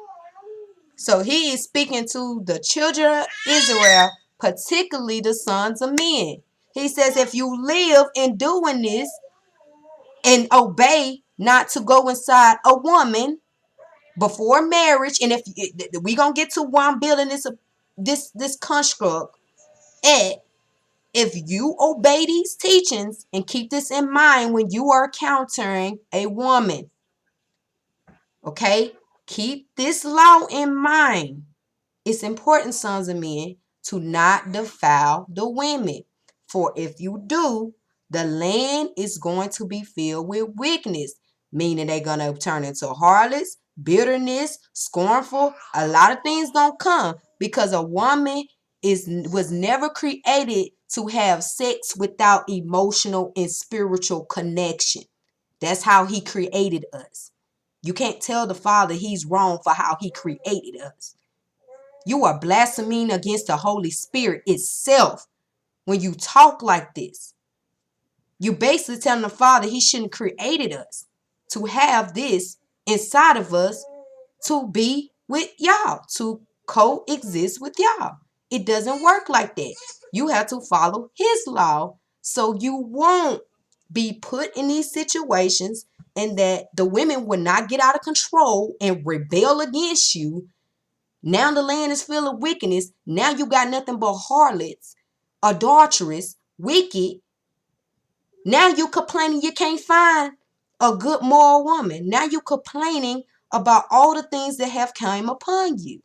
So he is speaking to the children of Israel, particularly the sons of men. He says, if you live in doing this and obey not to go inside a woman before marriage, and if we gonna get to why I'm building this construct at, if you obey these teachings and keep this in mind when you are encountering a woman, okay, keep this law in mind. It's important, sons of men, to not defile the women, for if you do, the land is going to be filled with wickedness, meaning they're going to turn into harlots, bitterness, scornful. A lot of things gonna come because a woman was never created to have sex without emotional and spiritual connection. That's how he created us. You can't tell the Father he's wrong for how he created us. You are blaspheming against the Holy Spirit itself when you talk like this. You basically telling the Father he shouldn't created us to have this inside of us, to be with y'all, to coexist with y'all. It doesn't work like that. You have to follow his law so you won't be put in these situations, and that the women will not get out of control and rebel against you. Now the land is full of wickedness. Now you got nothing but harlots, adulterous, wicked. Now you complaining you can't find a good moral woman. Now you complaining about all the things that have come upon you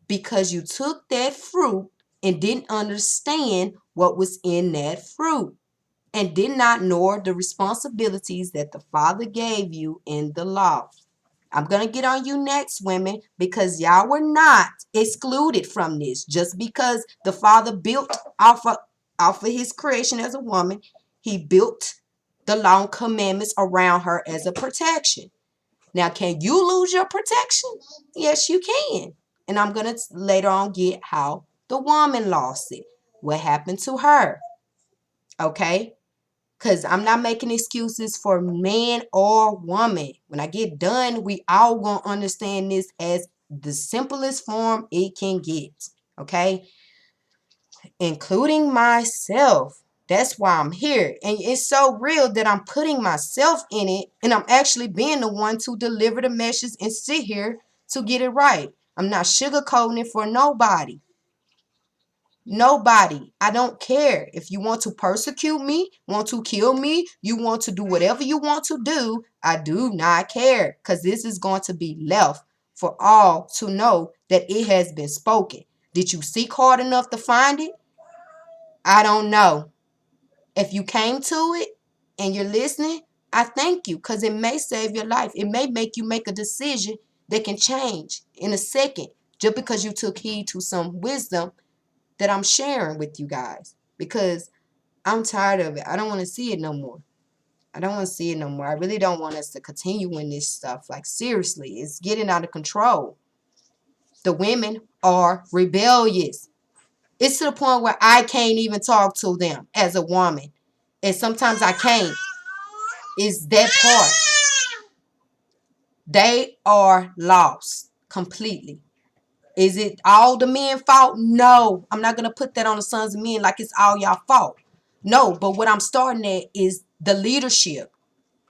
because you took that fruit and didn't understand what was in that fruit and did not know the responsibilities that the Father gave you in the law. I'm going to get on you next, women, because y'all were not excluded from this. Just because the Father built off of his creation as a woman, he built the law and commandments around her as a protection. Now, can you lose your protection? Yes, you can. And I'm going to later on get how the woman lost it. What happened to her? Okay? Because I'm not making excuses for man or woman. When I get done, we all going to understand this as the simplest form it can get. Okay? Including myself. That's why I'm here. And it's so real that I'm putting myself in it. And I'm actually being the one to deliver the message and sit here to get it right. I'm not sugarcoating it for nobody. Nobody. I don't care. If you want to persecute me, want to kill me, you want to do whatever you want to do, I do not care, because this is going to be left for all to know that it has been spoken. Did you seek hard enough to find it? I don't know. If you came to it and you're listening, I thank you, because it may save your life. It may make you make a decision that can change in a second just because you took heed to some wisdom that I'm sharing with you guys, because I'm tired of it. I don't want to see it no more. I don't want to see it no more. I really don't want us to continue in this stuff. Like, seriously, it's getting out of control. The women are rebellious. It's to the point where I can't even talk to them as a woman. And sometimes I can't. Is that part. They are lost completely. Is it all the men fault? No. I'm not going to put that on the sons of men like it's all y'all fault. No, but what I'm starting at is the leadership.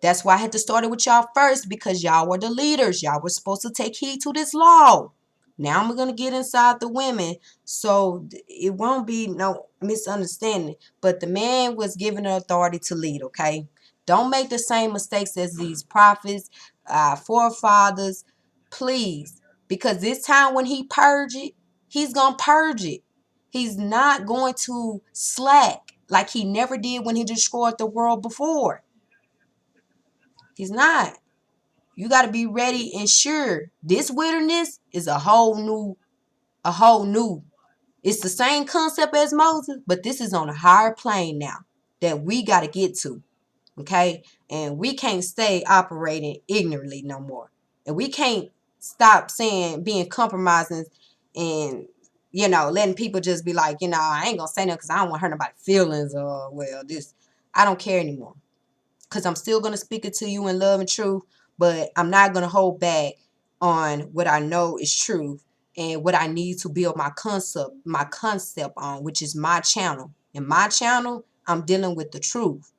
That's why I had to start it with y'all first, because y'all were the leaders. Y'all were supposed to take heed to this law. Now I'm going to get inside the women, so it won't be no misunderstanding. But the man was given the authority to lead, okay? Don't make the same mistakes as these prophets, forefathers, please. Because this time when he purge it, he's going to purge it. He's not going to slack like he never did when he destroyed the world before. He's not. You got to be ready and sure. This wilderness is a whole new. It's the same concept as Moses, but this is on a higher plane now that we got to get to. Okay? And we can't stay operating ignorantly no more. And we can't stop being compromising and, letting people just be like, I ain't going to say nothing because I don't want to hurt nobody's feelings, or, well, this. I don't care anymore. Because I'm still going to speak it to you in love and truth, but I'm not going to hold back on what I know is truth and what I need to build my concept on, which is my channel. In my channel, I'm dealing with the truth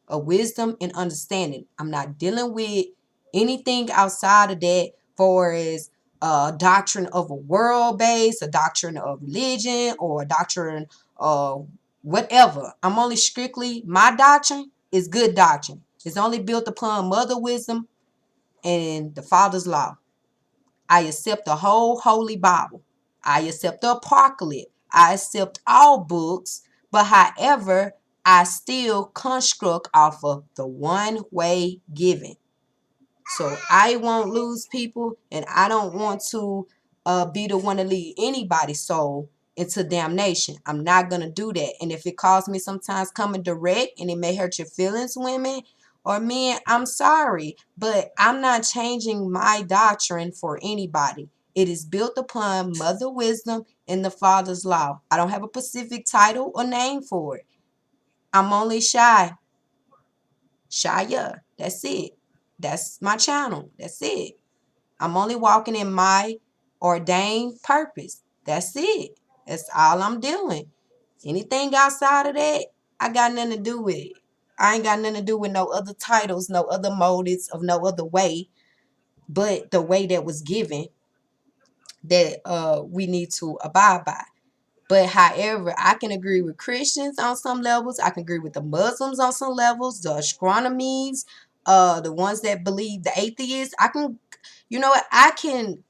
of wisdom and understanding. I'm not dealing with anything outside of that, for as a doctrine of a world base, a doctrine of religion, or a doctrine of whatever. I'm only strictly, my doctrine is good doctrine. It's only built upon mother wisdom and the Father's law. I accept the whole Holy Bible. I accept the Apocalypse. I accept all books, but however, I still construct off of the one way given. So I won't lose people, and I don't want to be the one to lead anybody's soul into damnation. I'm not going to do that. And if it costs me sometimes coming direct and it may hurt your feelings, women or men, I'm sorry, but I'm not changing my doctrine for anybody. It is built upon mother wisdom and the Father's law. I don't have a specific title or name for it. I'm only Shia. That's it. That's my channel. That's it. I'm only walking in my ordained purpose. That's it. That's all I'm doing. Anything outside of that, I got nothing to do with it. I ain't got nothing to do with no other titles, no other motives, of no other way, but the way that was given that we need to abide by. But however, I can agree with Christians on some levels. I can agree with the Muslims on some levels, the astronomies, the ones that believe, the atheists. I can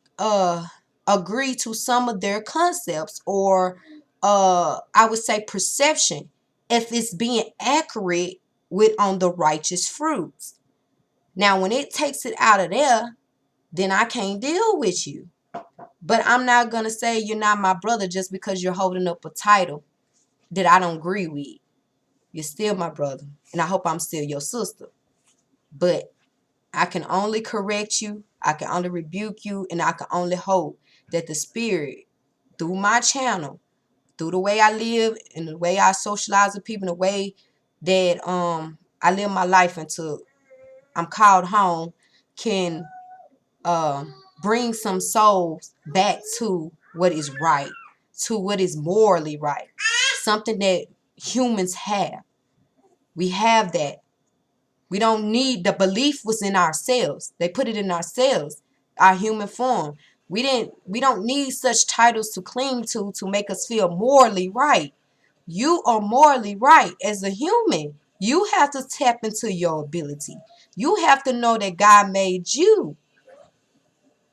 agree to some of their concepts, or I would say perception, if it's being accurate with on the righteous fruits. Now, when it takes it out of there, then I can't deal with you. But I'm not going to say you're not my brother just because you're holding up a title that I don't agree with. You're still my brother, and I hope I'm still your sister. But I can only correct you, I can only rebuke you, and I can only hope that the Spirit, through my channel, through the way I live and the way I socialize with people, the way that I live my life until I'm called home, can bring some souls back to what is right, to what is morally right, something that humans have. We have that. We don't need, the belief was in ourselves. They put it in ourselves, our human form. We don't need such titles to cling to make us feel morally right. You are morally right as a human. You have to tap into your ability. You have to know that God made you,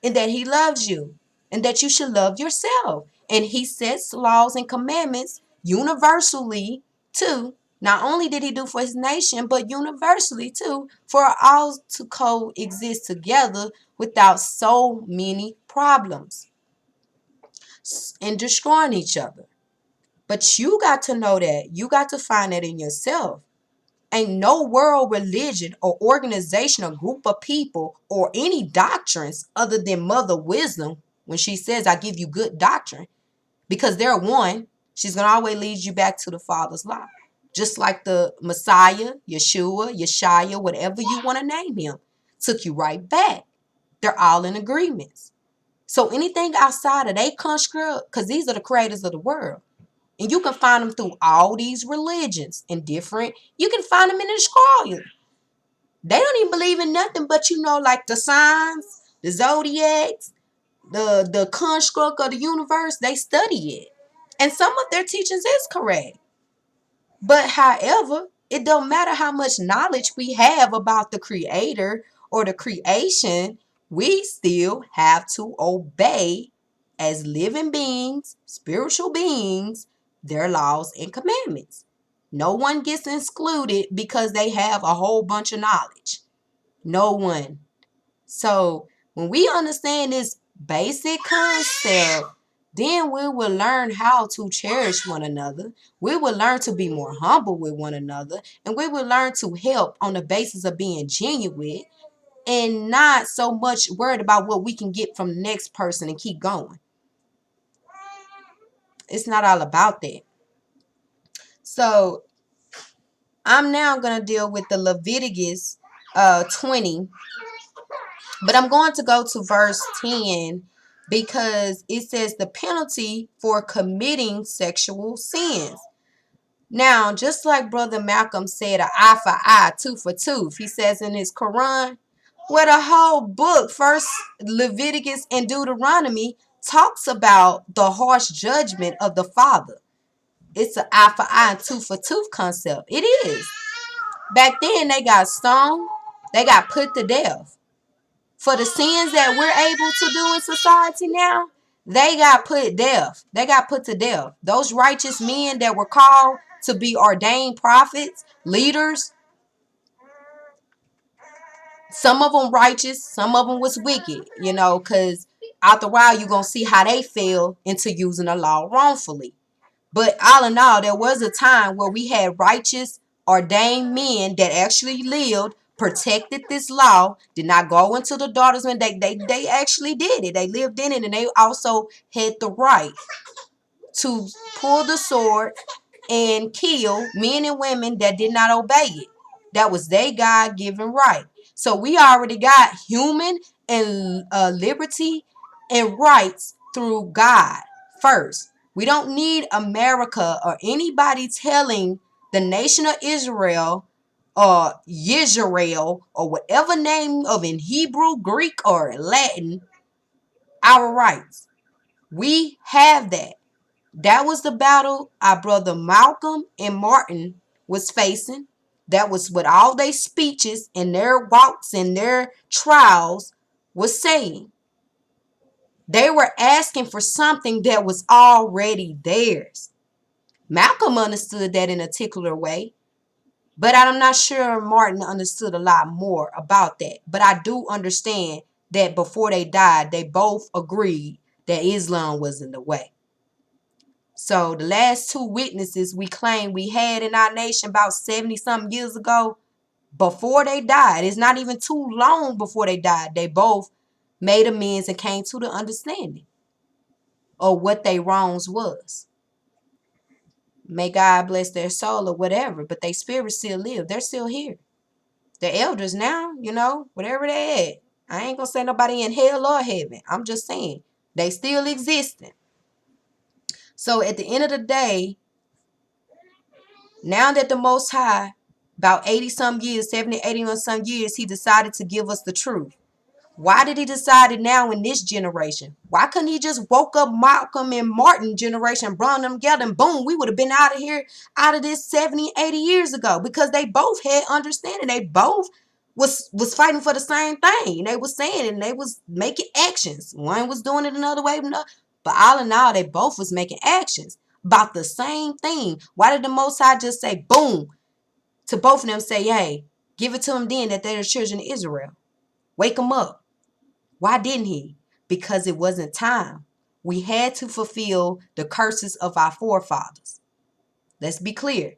and that he loves you, and that you should love yourself. And he sets laws and commandments universally too. Not only did he do for his nation, but universally too, for all to coexist together without so many problems and destroying each other. But you got to know that. You got to find that in yourself. Ain't no world religion or organization or group of people or any doctrines other than mother wisdom, when she says I give you good doctrine, because they're one, she's going to always lead you back to the Father's law. Just like the Messiah, Yeshua, Yeshaya, whatever you want to name him, took you right back. They're all in agreements. So anything outside of they construct, because these are the creators of the world. And you can find them through all these religions and different, you can find them in the astrology. They don't even believe in nothing but, like the signs, the zodiacs, the construct of the universe. They study it. And some of their teachings is correct. But however, it don't matter how much knowledge we have about the creator or the creation, we still have to obey as living beings, spiritual beings, their laws and commandments. No one gets excluded because they have a whole bunch of knowledge. No one. So when we understand this basic concept, then we will learn how to cherish one another. We will learn to be more humble with one another. And we will learn to help on the basis of being genuine and not so much worried about what we can get from the next person and keep going. It's not all about that. So I'm now going to deal with the Leviticus 20. But I'm going to go to verse 10 because it says the penalty for committing sexual sins. Now, just like Brother Malcolm said, an eye for eye, tooth for tooth, he says in his Quran, where the whole book, first Leviticus and Deuteronomy, talks about the harsh judgment of the Father. It's an eye for eye and tooth for tooth concept. It is. Back then, they got stoned. They got put to death. For the sins that we're able to do in society now, they got put death. They got put to death. Those righteous men that were called to be ordained prophets, leaders, some of them righteous, some of them was wicked, because after a while you're going to see how they fell into using the law wrongfully. But all in all, there was a time where we had righteous, ordained men that actually lived, protected this law, did not go into the daughters when they actually did it. They lived in it, and they also had the right to pull the sword and kill men and women that did not obey it. That was their God-given right. So we already got human and liberty and rights through God first. We don't need America or anybody telling the nation of Israel or Israel or whatever name of in Hebrew, Greek, or Latin our rights. We have that. That was the battle our brother Malcolm and Martin was facing. That was what all their speeches and their walks and their trials was saying. They were asking for something that was already theirs. Malcolm understood that in a particular way, but I'm not sure Martin understood a lot more about that. But I do understand that before they died, they both agreed that Islam was in the way. So the last two witnesses we claim we had in our nation about 70-something years ago, before they died, it's not even too long before they died, they both made amends and came to the understanding of what their wrongs was. May God bless their soul or whatever, but their spirit still live. They're still here. The elders now, whatever they at. I ain't gonna say nobody in hell or heaven. I'm just saying they still existing. So at the end of the day, now that the Most High, about 80-some years, 70, 81-some years, he decided to give us the truth. Why did he decide it now in this generation? Why couldn't he just woke up Malcolm and Martin generation, brought them together, and boom, we would have been out of here, out of this 70, 80 years ago? Because they both had understanding. They both was fighting for the same thing. They was saying it, and they was making actions. One was doing it another way, but all in all, they both was making actions about the same thing. Why did the Most High just say, boom, to both of them, say, hey, give it to them then that they're the children of Israel. Wake them up. Why didn't he? Because it wasn't time. We had to fulfill the curses of our forefathers. Let's be clear.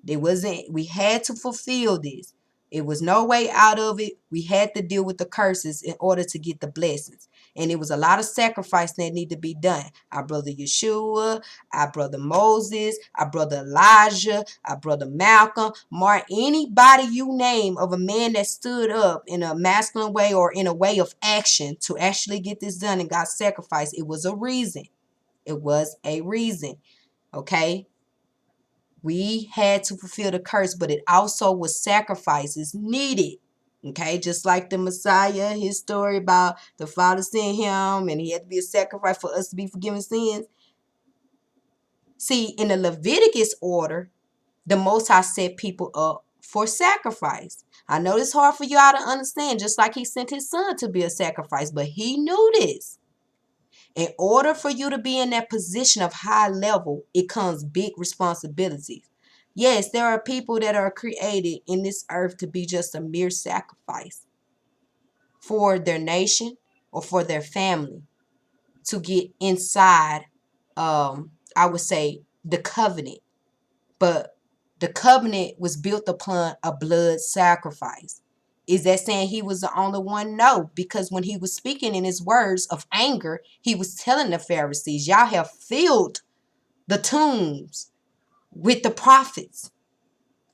We had to fulfill this. It was no way out of it. We had to deal with the curses in order to get the blessings. And it was a lot of sacrifice that need to be done. Our brother Yeshua, our brother Moses, our brother Elijah, our brother Malcolm, Mark, anybody you name of a man that stood up in a masculine way or in a way of action to actually get this done and got sacrificed. It was a reason. It was a reason. Okay? We had to fulfill the curse, but it also was sacrifices needed. Okay, just like the Messiah, his story about the Father sent him and he had to be a sacrifice for us to be forgiven sins. See, in the Leviticus order, the Most High set people up for sacrifice. I know it's hard for y'all to understand, just like he sent his son to be a sacrifice, but he knew this. In order for you to be in that position of high level, it comes big responsibilities. Yes, there are people that are created in this earth to be just a mere sacrifice for their nation or for their family to get inside, I would say, the covenant. But the covenant was built upon a blood sacrifice. Is that saying he was the only one? No, because when he was speaking in his words of anger, he was telling the Pharisees, y'all have filled the tombs with the prophets.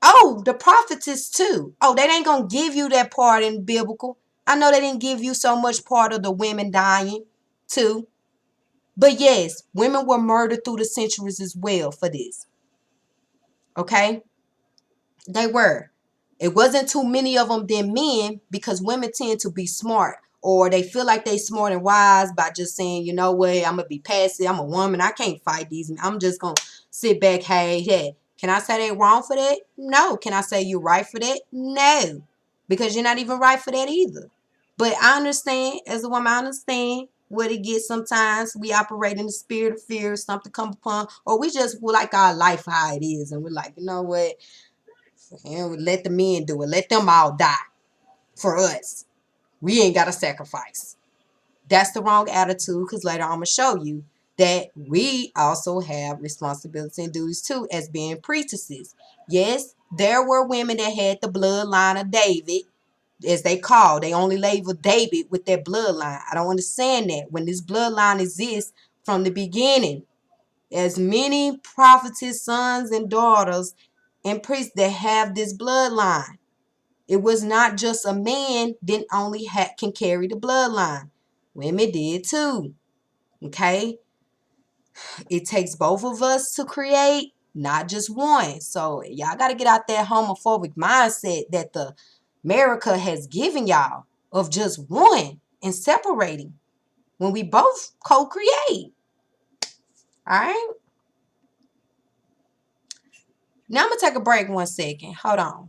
Oh, the prophetess too. Oh, they ain't going to give you that part in biblical. I know they didn't give you so much part of the women dying too. But yes, women were murdered through the centuries as well for this. Okay? They were. It wasn't too many of them than men because women tend to be smart or they feel like they smart and wise by just saying, you know what, I'm going to be passive. I'm a woman. I can't fight these. I'm just going to sit back. Hey. Can I say they wrong for that? No. Can I say you're right for that? No. Because you're not even right for that either. But I understand, as a woman, I understand what it gets sometimes. We operate in the spirit of fear, something come upon, or we just like our life how it is. And we're like, you know what? And let the men do it. Let them all die for us. We ain't got to sacrifice. That's the wrong attitude because later I'm going to show you that we also have responsibility and duties too as being priestesses. Yes, there were women that had the bloodline of David, as they call. They only label David with their bloodline. I don't understand that. When this bloodline exists from the beginning, as many prophetess sons and daughters and priests that have this bloodline. It was not just a man didn't only can carry the bloodline. Women did too. Okay? It takes both of us to create, not just one. So y'all got to get out that homophobic mindset that the America has given y'all of just one and separating when we both co-create. All right? Now I'm going to take a break 1 second. Hold on.